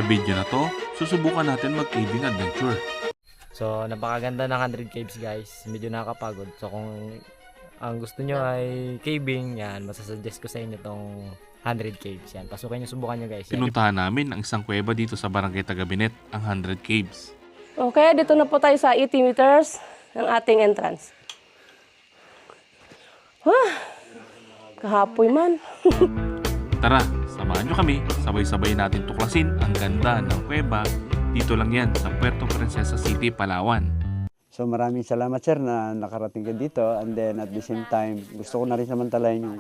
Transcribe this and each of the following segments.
video na to, susubukan natin mag-caving adventure. So, napakaganda ng 100 caves guys. Medyo nakakapagod. So, kung ang gusto nyo ay caving, yan, masasuggest ko sa inyo tong 100 caves. Yan, pasukin nyo, subukan nyo guys. Yan. Pinuntahan namin ang isang kuweba dito sa Barangay Tagabinet, ang 100 Caves. Okay, dito na po tayo sa 80 meters ng ating entrance. Kahapoy man. Tara, samahan nyo kami, sabay-sabay natin tuklasin ang ganda ng kuweba. Dito lang yan sa Puerto Princesa City, Palawan. So maraming salamat sir na nakarating ka dito, and then at the same time gusto ko na rin samantalahin yung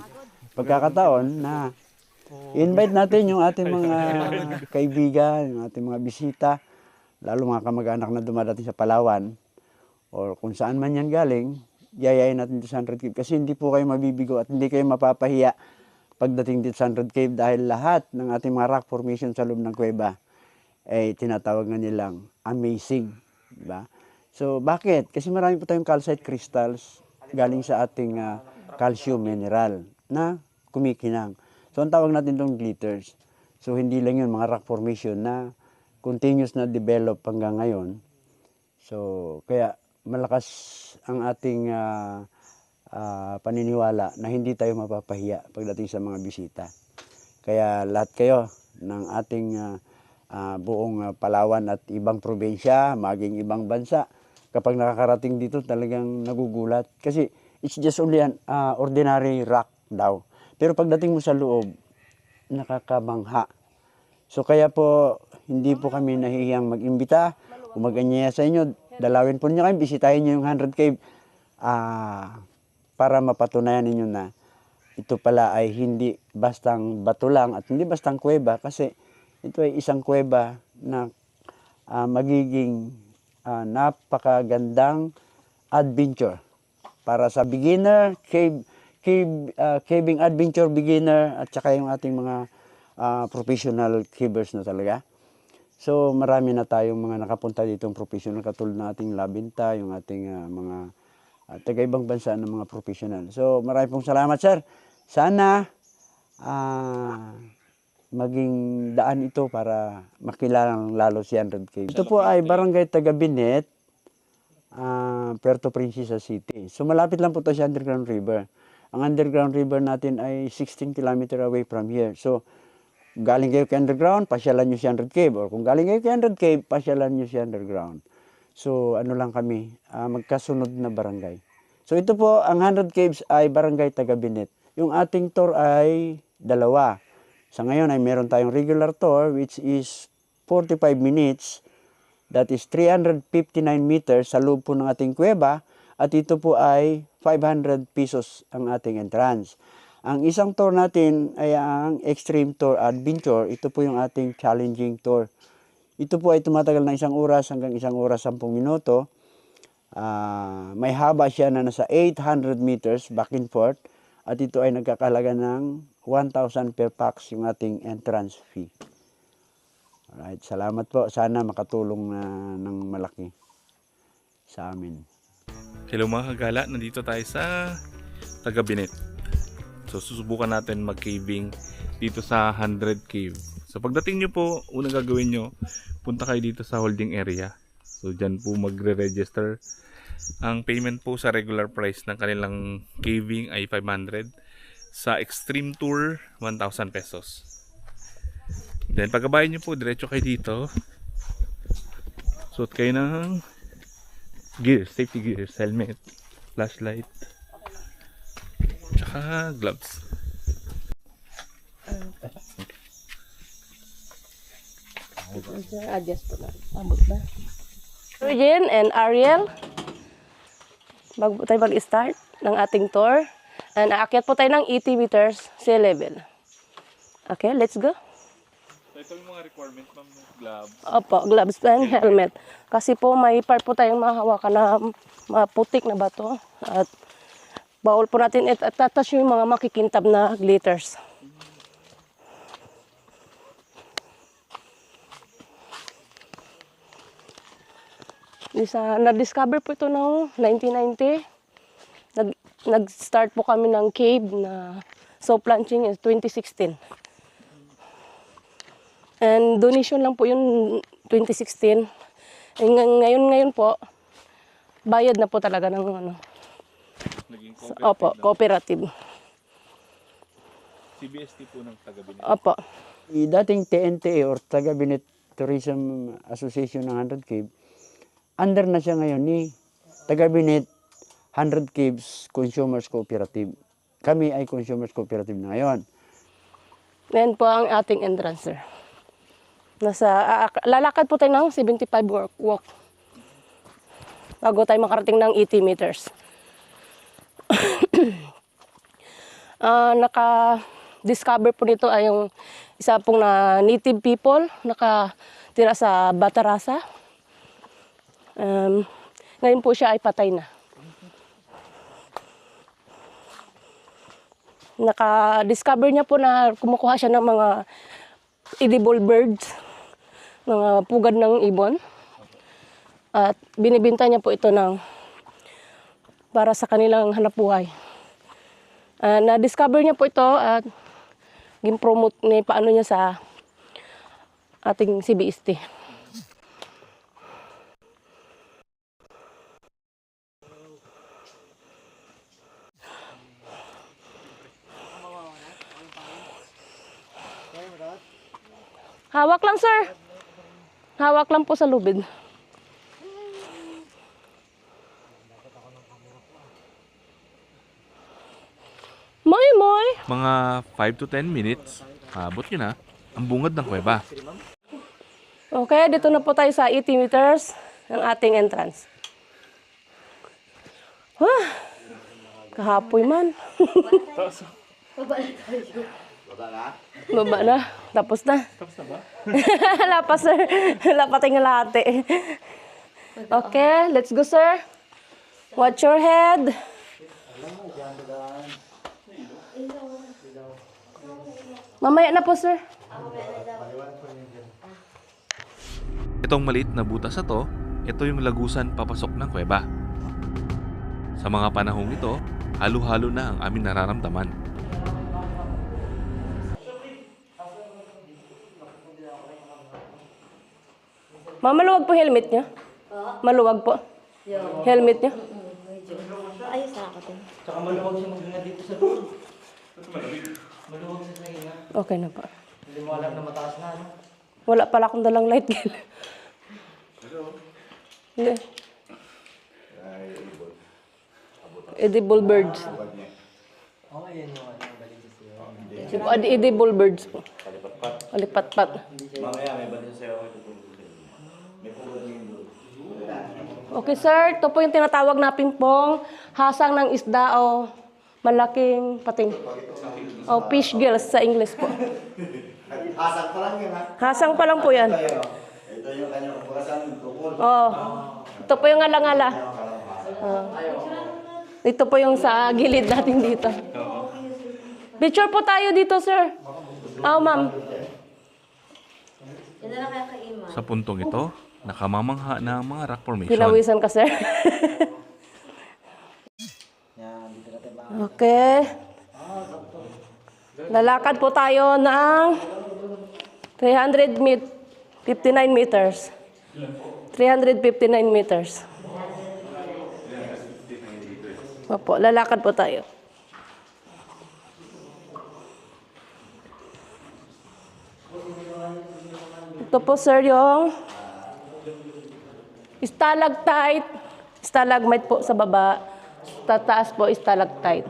pagkakataon na invite natin yung ating mga kaibigan, yung ating mga bisita, lalo mga kamag-anak na dumadating sa Palawan or kung saan man yan galing, yayain natin dito sa 100 Cave kasi hindi po kayo mabibigo at hindi kayo mapapahiya pagdating dito sa 100 Cave dahil lahat ng ating mga rock formation sa loob ng kuweba ay tinatawag nga nilang amazing, diba? So bakit? Kasi marami po tayong calcite crystals galing sa ating calcium mineral na kumikinang. So ang tawag natin itong glitters. So hindi lang yun mga rock formation na continuous na develop hanggang ngayon. So kaya malakas ang ating paniniwala na hindi tayo mapapahiya pagdating sa mga bisita. Kaya lahat kayo ng ating buong Palawan at ibang probinsya, maging ibang bansa, kapag nakakarating dito talagang nagugulat. Kasi it's just only an ordinary rock daw. Pero pagdating mo sa loob, nakakabangha. So kaya po, hindi po kami nahihiyang mag-imbita o mag-anyaya sa inyo. Dalawin po niyo kayo, bisitahin niyo yung 100 Cave para mapatunayan ninyo na ito pala ay hindi bastang bato lang at hindi bastang kuweba kasi ito ay isang kuweba na magiging napakagandang adventure para sa beginner, caving adventure beginner at saka yung ating mga professional cavers na talaga. So marami na tayong mga nakapunta ditong professional katulad ng ating Labinta, yung ating mga taga-ibang bansa ng mga professional. So marami pong salamat sir. Sana maging daan ito para makilala lalo si 100 Cave. Ito po ay Barangay Tagabinet, Puerto Princesa City. So malapit lang po ito sa Underground River. Ang Underground River natin ay 16 km away from here. So galing kayo kay Underground, pasyalan nyo si 100 Cave. Or kung galing kayo kay 100 Cave, pasyalan nyo si Underground. So ano lang kami, magkasunod na barangay. So ito po, ang 100 Caves ay Barangay Tagabinet. Yung ating tour ay dalawa. Sa ngayon ay meron tayong regular tour which is 45 minutes. That is 359 meters sa loob po ng ating kuweba. At ito po ay 500 pesos ang ating entrance. Ang isang tour natin ay ang Extreme Tour Adventure. Ito po yung ating challenging tour. Ito po ay tumatagal na 1 oras hanggang 1 oras 10 minuto. May haba siya na nasa 800 meters back and forth. At ito ay nagkakahalaga ng 1,000 per pax yung ating entrance fee. Alright, salamat po. Sana makatulong na ng malaki sa amin. Hello mga kagala, nandito tayo sa Tagabinet. So susubukan natin mag-caving dito sa 100 Cave. So pagdating nyo po, unang gagawin nyo, punta kayo dito sa holding area. So dyan po magre-register. Ang payment po sa regular price ng kanilang caving ay 500. Sa Extreme Tour, 1,000 pesos. Then pagkabayan nyo po, diretso kayo dito. Suot kayo ng gear, safety gears, helmet, flashlight, tsaka gloves. Adjust po na. Abot na. Eugene and Ariel, bago tayo mag-start ng ating tour. And aakyat po tayo ng 80 meters sea level. Okay, let's go. So ito yung mga requirements ng gloves. Opo, gloves and helmet. Kasi po may part po tayong mahawakan na maputik na bato. At bawal po natin itatas yung mga makikintab na glitters. Na-discover po ito noong 1990. Nag-start po kami ng cave na soap launching in 2016. And donation lang po yun 2016. Ngayon po, bayad na po talaga ng ano. Naging Opo, cooperative. CBST po ng taga-Binet. Opo. Dating TNTA or Taga Binet Tourism Association ng 100 Cave, under na siya ngayon ni Taga Binet 100 Caves Consumers Cooperative. Kami ay Consumers Cooperative na ngayon. Yan po ang ating entrance, sir. Lalakad po tayo ng 75 walk. Bago tayo makarating ng 80 meters. Naka-discover po nito ay yung isa pong na native people, nakatira sa Batarasa. Ngayon po siya ay patay na. Naka-discover niya po na kumukuha siya ng mga edible birds, mga pugad ng ibon. At binibinta niya po ito para sa kanilang hanapbuhay. Na-discover niya po ito at gin-promote niya paano niya sa ating CBST. Hawak lang, sir. Hawak lang po sa lubid. Moy! Mga 5 to 10 minutes, abot nyo na ang bungad ng kuweba. Okay, dito na po tayo sa 80 meters ng ating entrance. Kahapoy man. Baba na. Tapos na. Tapos na ba? Lapas, sir. Lapating lahat eh. Okay, let's go, sir. Watch your head. Mamaya na po, sir. Itong maliit na butas na to, ito yung lagusan papasok ng kuweba. Sa mga panahong ito, halo-halo na ang aming nararamdaman. Maluwag po helmet niya. Maluwag po. Helmet niya. Ayos na ako din. Tsaka maluwag siya maghinga dito sa loob. Maluwag siya sa hinga. Okay na po. Hindi mo alam na mataas na, ano? Wala pala akong dalang light gun. Hindi. Edible birds. Oo, yan yung ano, galing sa siya. Yung edible birds po. Kalipat-pat. Okay, sir. Ito po yung tinatawag na pingpong. Hasang ng isda o malaking pating. O fish gills sa English po. Hasang pa lang yan, ha? Hasang pa lang po yan. Ito yung kanyang bukasan, tukol. Oh. Ito po yung ngala-ngala. Oh. Ito po yung sa gilid natin dito. Picture po tayo dito, sir. Oh, ma'am. Yan na lang kaya kay Ima. Sa puntong ito, nakamamangha na ang mga rock formation. Pinawisan ka, sir. Okay. Lalakad po tayo ng 359 meters. 359 meters. Opo, lalakad po tayo. Ito po, sir, yung stalactite. Stalagmite po sa baba. Tataas po, stalactite.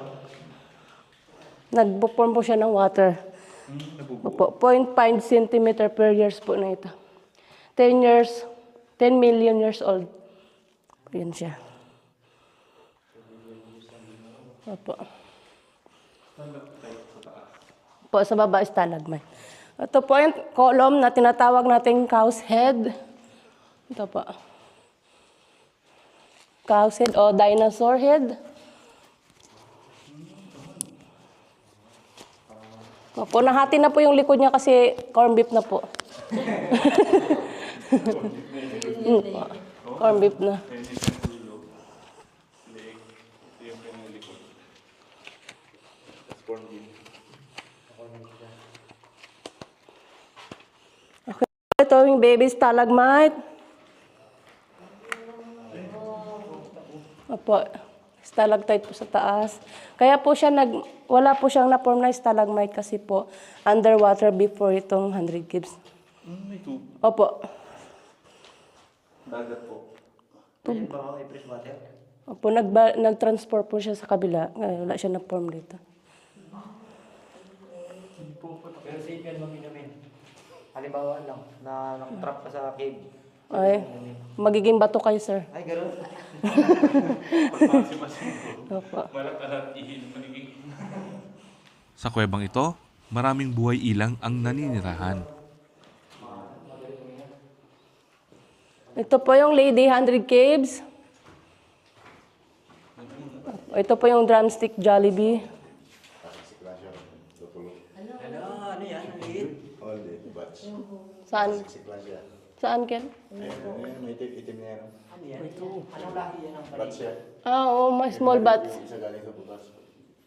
Nagpo-form po siya ng water. Opo, 0.5 cm per years po na ito. 10 million years old. Yan siya. Opo. Po, sa baba, stalagmite. Ito po yung column na tinatawag nating cow's head. Ito po. Cow's head o dinosaur head. Opo, nahati na po yung likod niya kasi corn beef na po. Corn beef na. ito yung baby stalagmite. Opo, stalactite po sa taas. Kaya po siya wala po siyang na-form na stalagmite kasi po underwater before itong 100 caves. May tubig. Opo. Dagat po. Opo, nag-transport po siya sa kabila. Ngayon, wala siya na-form dito. Pero safe yan mag-inumin. Halimbawa lang, na nakatrap ka sa cave. Ay, magiging bato kayo, sir. Ay, gano'n. Opo. Sa kuwebang ito, maraming buhay ilang ang naninirahan. Ito po yung Lady 100 Caves. Ito po yung drumstick Jollibee. Ano yan? Ang liit? Only, batch. Saan? Sikla siya. Saan, Ken? Ayun, may itim na yan. Ano yan? Anong lahi yan ang Batch siya. Ah, oo, may small bats. Isa galing sa butas.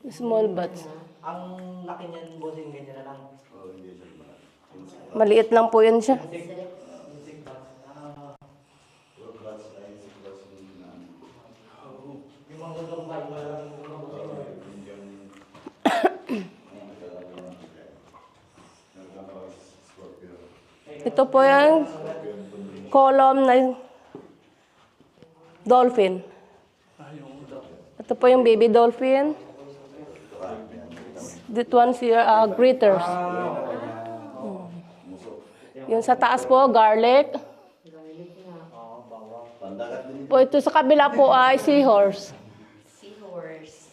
Small bats. Ang laki niyan, bossing, ganyan na lang. Oh, hindi siya malaki. Maliit lang po yan siya. Puro batch na yun, sikla siya. Yung mga gagawin ba, Ito po yung column na dolphin. Ito po yung baby dolphin. This one's your gritters. Yung sa taas po, garlic. Pandakat din Po ito sa kabila po ay seahorse. Seahorse.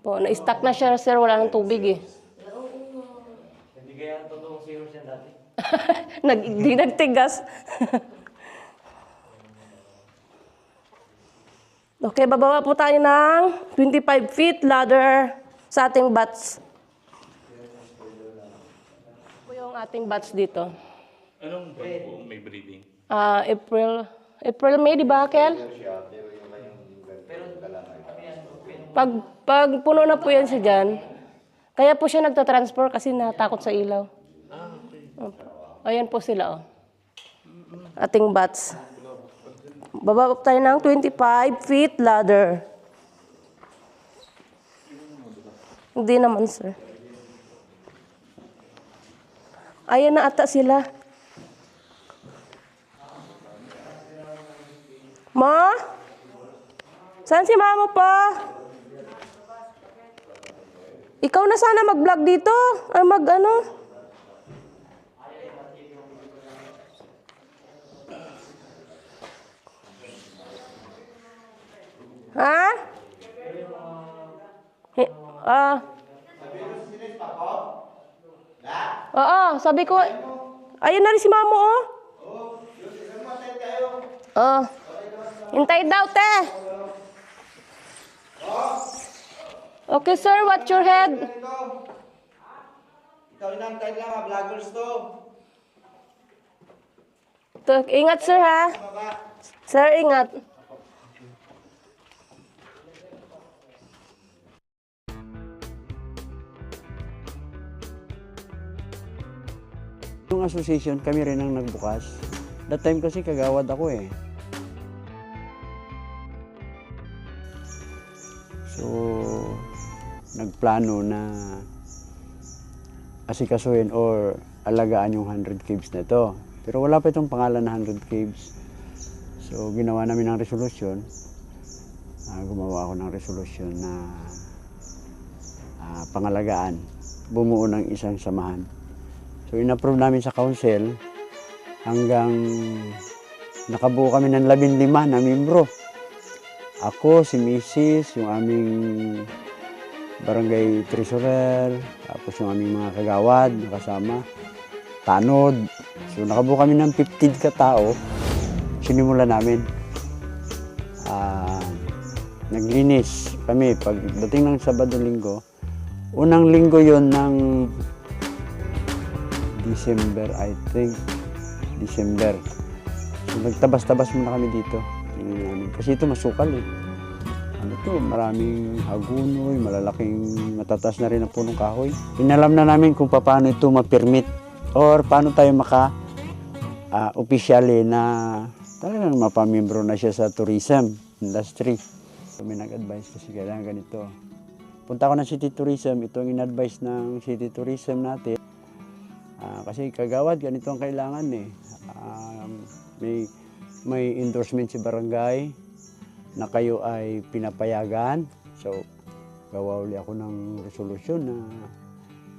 Po, na-stuck na siya, sir. Wala nang tubig eh. hindi kaya totoong seahorse yan dati. Di nagtigas. Okay, bababa po tayo ng 25 feet ladder sa ating bats. Ito po yung ating bats dito. Anong buwan po may breeding? April, May, di ba, Kel? Pag puno na po yan siya dyan, kaya po siya nagtatransfer kasi natakot sa ilaw. Ayan po sila, oh. Ating bats. Bababa tayo ng 25 feet ladder. Hindi naman, sir. Ayan na ata sila. Ma? Saan si mama pa? Ikaw na sana mag-vlog dito. Ay, mag-ano? Ha? Oo, sabi ko, ayun na rin si mama, oh. Oh. Hintay daw, te. Okay, sir, watch your head. Ikaw inantay lang, vloggers to. Ingat, sir, ha? Sir, ingat. Yung association, kami rin ang nagbukas. That time kasi kagawad ako eh. So, nagplano na asikasuhin or alagaan yung 100 caves na ito. Pero wala pa itong pangalan na 100 caves. So, ginawa namin ng resolution. Gumawa ako ng resolution na pangalagaan. Bumuo ng isang samahan. So, in-approve namin sa council hanggang nakabuo kami ng 15 na membro. Ako, si Mrs., yung aming barangay treasurer, tapos yung aming mga kagawad na kasama, tanod. So, nakabuo kami ng 15 katao. Sinimula namin. Naglinis kami pagdating ng Sabado-Linggo. Unang linggo yon ng December, I think. December. So, nagtabas-tabas muna kami dito. Kasi ito masukal eh. Ano to, maraming hagunoy, malalaking matatas na rin ang punong kahoy. Inalam na namin kung paano ito ma-permit or paano tayo officially na talagang mapamembro na siya sa tourism industry. So, may nag-advise kasi kailangan ganito. Punta ko ng City Tourism, ito ang in-advise ng City Tourism natin. Kasi kagawad, ganito ang kailangan eh. May endorsement si barangay na kayo ay pinapayagan. So, gawa uli ako ng resolusyon na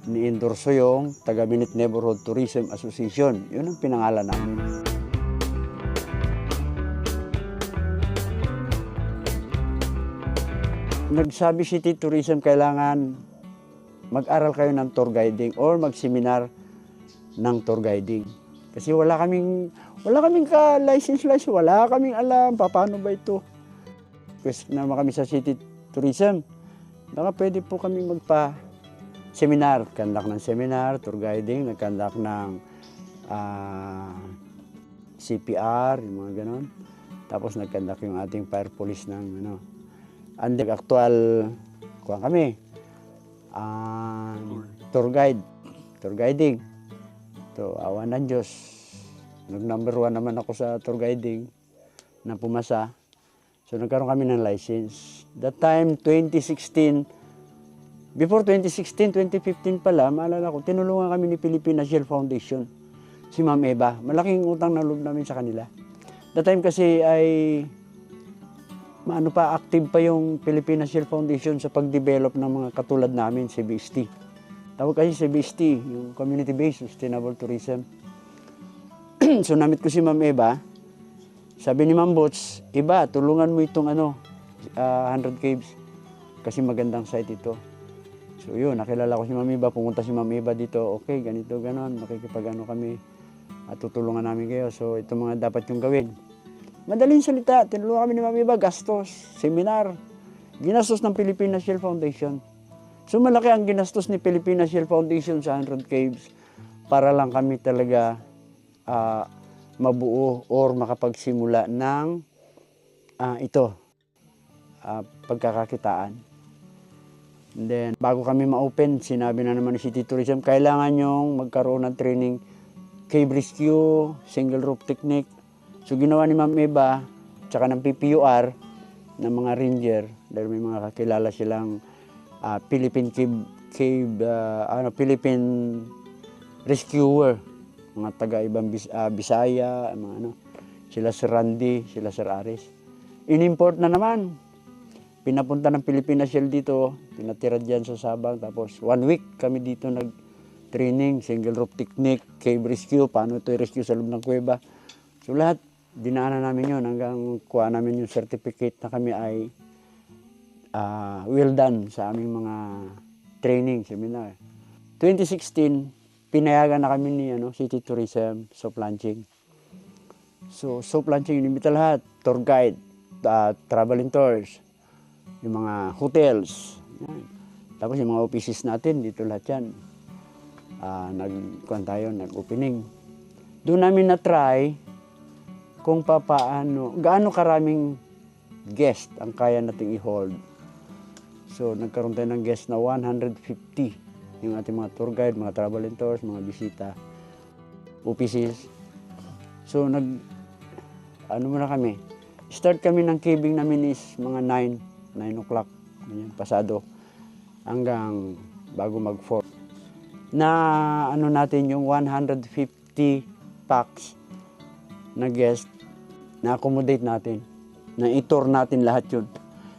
ni-endorso yung Taga-Binit Neighborhood Tourism Association. Yun ang pinangalan namin. Nagsabi City Tourism, kailangan mag-aral kayo ng tour guiding or mag-seminar ng tour guiding. Kasi wala kaming ka-license, wala kaming alam paano ba ito. Question naman kami sa City Tourism, baka pwede po kami magpa-seminar, conduct ng seminar, tour guiding, nag-conduct ng CPR, yung mga ganon. Tapos nag-conduct yung ating fire police ng and actual kami, tour guiding. So, awa ng Diyos. Nag-number 1 naman ako sa tour guiding na pumasa. So, nagkaroon kami ng license. That time, 2016, before 2016, 2015 pala, maalala ko, tinulungan kami ni Philippine National Foundation. Si Ma'am Eva. Malaking utang na loob namin sa kanila. That time kasi ay active pa yung Philippine National Foundation sa pag-develop ng mga katulad namin, CBST. Tawag kasi CBST, yung Community-Based Sustainable Tourism. So, namit ko si Ma'am Eva. Sabi ni Ma'am Boots, Eva, tulungan mo itong 100 Caves kasi magandang site ito. So, yun, nakilala ko si Ma'am Eva, pumunta si Ma'am Eva dito, okay, ganito, ganon, makikipag-ano kami at tutulungan namin kayo. So, ito mga dapat yung gawin. Madaling salita, tinulungan kami ni Ma'am Eva, gastos, seminar, ginastos ng Philippine National Foundation. So malaki ang ginastos ni Philippine National Foundation sa 100 Caves para lang kami talaga mabuo or makapagsimula ng pagkakakitaan. And then, bago kami ma-open, sinabi na naman ni City Tourism, kailangan yung magkaroon ng training cave rescue, single rope technique. So ginawa ni Ma'am Eva, tsaka ng PPUR, ng mga ranger, dahil may mga kakilala silang Philippine Philippine rescuer, mga taga-ibang Bisaya, mga sila Sir Randy, sila Sir Aris. In-import na naman. Pinapunta ng Philippine National dito, pinatira dyan sa Sabang, tapos 1 week kami dito nag-training, single rope technique, cave rescue, paano ito i-rescue sa loob ng kuweba. So lahat, dinaanan namin yun hanggang kuha namin yung certificate na kami ay well done sa aming mga training, seminar. 2016, pinayagan na kami ni City Tourism, soft launching. So, soft launching, inimbita lahat, tour guide, traveling tours, yung mga hotels, yan. Tapos yung mga offices natin, dito lahat yan. Nag-opening. Doon namin na-try kung gaano karaming guest ang kaya nating i-hold. So, nagkaroon tayo ng guest na 150 yung ating mga tour guide, mga travel and tours, mga bisita, offices. So, muna kami. Start kami ng caving namin is mga 9 o'clock, pasado, hanggang bago mag-4. Na natin yung 150 packs na guest, na-accommodate natin, na i-tour natin lahat yun.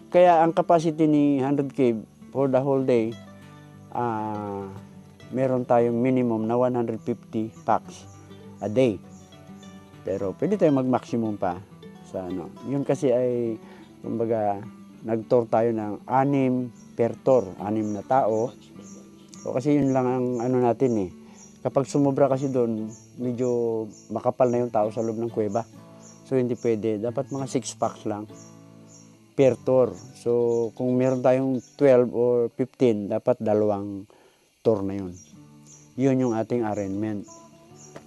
Kaya ang capacity ni 100 Cave for the whole day, meron tayong minimum na 150 packs a day. Pero pwede tayong mag-maximum pa sa Yun kasi ay, kumbaga, nag-tour tayo ng 6 per tour, 6 na tao. So, kasi yun lang ang natin eh. Kapag sumobra kasi doon, medyo makapal na yung tao sa loob ng kuweba. So hindi pwede. Dapat mga 6 packs lang per tour. So kung meron tayong 12 or 15, dapat 2 tour na yun. Yun yung ating arrangement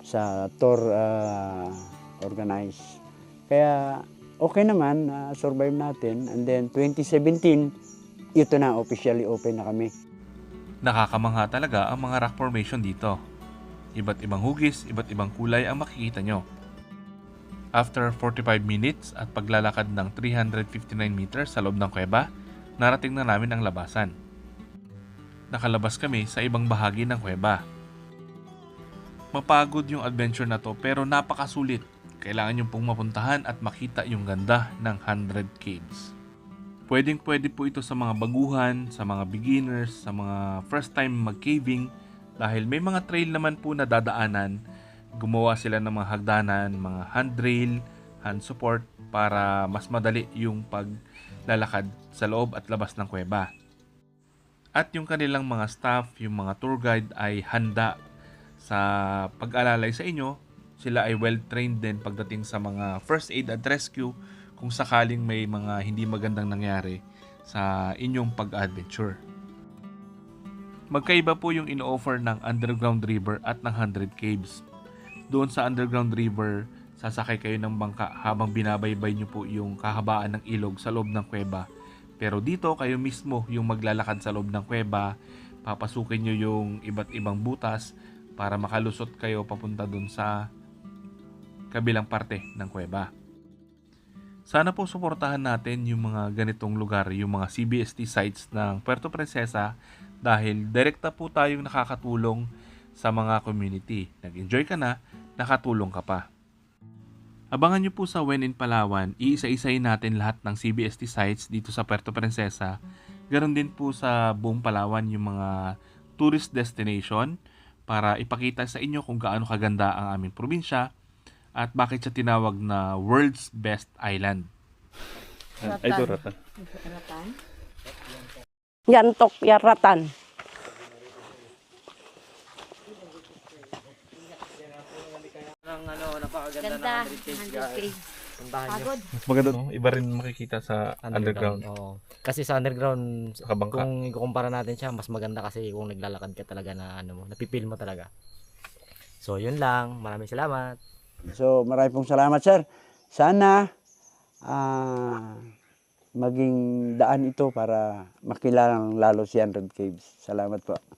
sa tour organize. Kaya okay naman, survive natin. And then 2017, ito na, officially open na kami. Nakakamangha talaga ang mga rock formation dito. Iba't ibang hugis, iba't ibang kulay ang makikita nyo. After 45 minutes at paglalakad ng 359 meters sa loob ng kuweba, narating na namin ang labasan. Nakalabas kami sa ibang bahagi ng kuweba. Mapagod yung adventure na to pero napakasulit. Kailangan nyo pong mapuntahan at makita yung ganda ng 100 Caves. Pwedeng-pwede po ito sa mga baguhan, sa mga beginners, sa mga first time mag-caving dahil may mga trail naman po na dadaanan. Gumawa sila ng mga hagdanan, mga handrail, hand support para mas madali yung paglalakad sa loob at labas ng kuweba. At yung kanilang mga staff, yung mga tour guide ay handa sa pag-alalay sa inyo. Sila ay well-trained din pagdating sa mga first aid at rescue kung sakaling may mga hindi magandang nangyari sa inyong pag-adventure. Magkaiba po yung ino-offer ng underground river at ng 100 caves. Doon sa underground river, sasakay kayo ng bangka habang binabaybay nyo po yung kahabaan ng ilog sa loob ng kuweba. Pero dito, kayo mismo yung maglalakad sa loob ng kuweba, papasukin nyo yung iba't ibang butas para makalusot kayo papunta doon sa kabilang parte ng kuweba. Sana po suportahan natin yung mga ganitong lugar, yung mga CBST sites ng Puerto Princesa dahil direkta po tayong nakakatulong sa mga community. Nag-enjoy ka na, nakatulong ka pa. Abangan nyo po sa When in Palawan, iisa-isayin natin lahat ng CBST sites dito sa Puerto Princesa. Ganon din po sa buong Palawan yung mga tourist destination para ipakita sa inyo kung gaano kaganda ang aming probinsya at bakit siya tinawag na World's Best Island. Ay, ito, Ratan. Yantok, yaratan. Ang napakaganda Ganda, ng 100 caves 100 guys. caves. Puntahan nyo. Pagod. Mas maganda, no? Iba rin makikita sa underground. Oo. Kasi sa underground, Sa kabangka. kung ikukumpara natin siya, mas maganda kasi kung naglalakad ka talaga na napipil mo talaga. So, yun lang. Maraming salamat. So marami pong salamat sir. Sana maging daan ito para makilala lalo si 100 Caves. Salamat po.